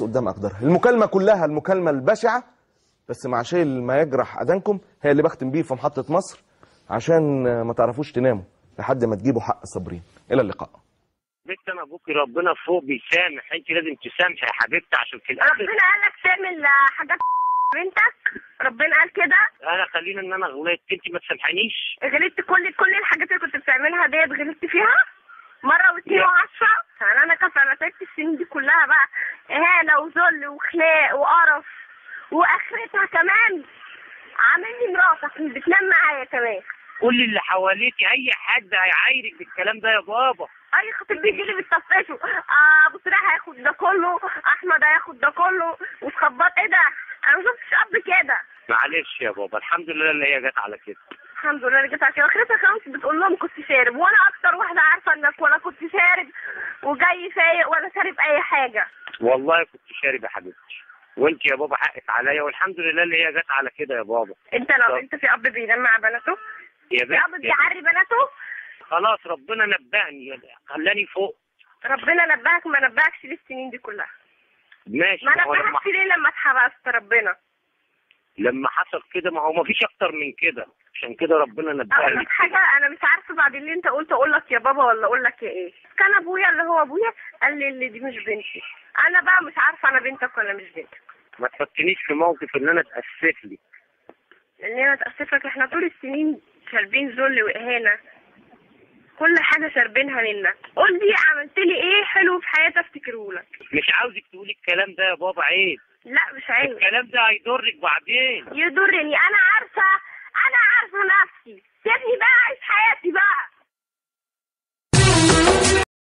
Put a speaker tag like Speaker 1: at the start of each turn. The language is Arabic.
Speaker 1: قدام أقدارها. المكالمة كلها المكالمة البشعة، بس مع شيء ما يجرح أذانكم هي اللي بختم بيه في محطة مصر عشان ما تعرفوش تناموا لحد ما تجيبوا حق صابرين. إلى اللقاء.
Speaker 2: بنت انا ابوكي ربنا فوق بيسامح، انت لازم تسامحي يا حبيبتي عشان في الاخر
Speaker 3: ربنا قال لك تعمل حاجات بنتك، ربنا قال كده.
Speaker 2: انا خلينا ان انا غلطت، انت ما تسامحنيش.
Speaker 3: غلطت كل الحاجات اللي كنت بتعملها ديت غلطت فيها مره واثنين وعشرة. يعني انا كفى انا تعبت السنين دي كلها بقى اهانه وذل وخناق وقرف، واخرتها كمان عامل لي مراتك مش بتنام معايا كمان.
Speaker 2: كل اللي حواليك اي حد هيعايرك بالكلام ده يا بابا.
Speaker 3: اي خطيب بيجي لي بتطفشه، ابو سراح هياخد ده كله، احمد هياخد ده كله، وتخبط ايه ده؟ انا ما شفتش اب كده.
Speaker 2: معلش يا بابا، الحمد لله اللي هي جت على كده.
Speaker 3: الحمد لله اللي جت على كده. اخرتها كمان بتقول لهم كنت شارب، وانا اكتر واحده عارفه انك ولا كنت شارب وجاي فايق ولا شارب اي حاجه.
Speaker 2: والله كنت شارب يا حبيبتي، وانت يا بابا حقك عليا، والحمد لله اللي هي جت على كده يا بابا.
Speaker 3: انت لو انت في اب بينام مع بناته؟
Speaker 2: يا
Speaker 3: في اب بيعري بناته؟
Speaker 2: خلاص ربنا نبهني خلاني فوق.
Speaker 3: ربنا نبهك، ما نبهكش ليه السنين دي كلها؟
Speaker 2: ماشي.
Speaker 3: ما نبهكش ليه لما اتحبست ربنا؟
Speaker 2: لما حصل كده ما هو ما فيش اكتر من كده، عشان كده ربنا نبهني.
Speaker 3: اقول لك حاجه، انا مش عارفه بعد اللي انت قلت اقول لك يا بابا ولا اقول لك يا ايه. كان ابويا اللي هو ابويا قال لي اللي دي مش بنتي، انا بقى مش عارفه انا بنتك ولا مش بنتك.
Speaker 2: ما تحطنيش في موقف ان انا اتاسف لك.
Speaker 3: ان انا اتاسف لك؟ احنا طول السنين شاربين ذل واهانه، كل حاجه شاربينها منك. قول لي عملت لي ايه حلو في حياتي افتكره لك.
Speaker 2: مش عاوزك تقولي الكلام ده يا بابا، عيب.
Speaker 3: لا مش عيب.
Speaker 2: الكلام ده هيضرك بعدين.
Speaker 3: يضرني؟ انا عارفه نفسي. سيبني بقى اعيش حياتي بقى.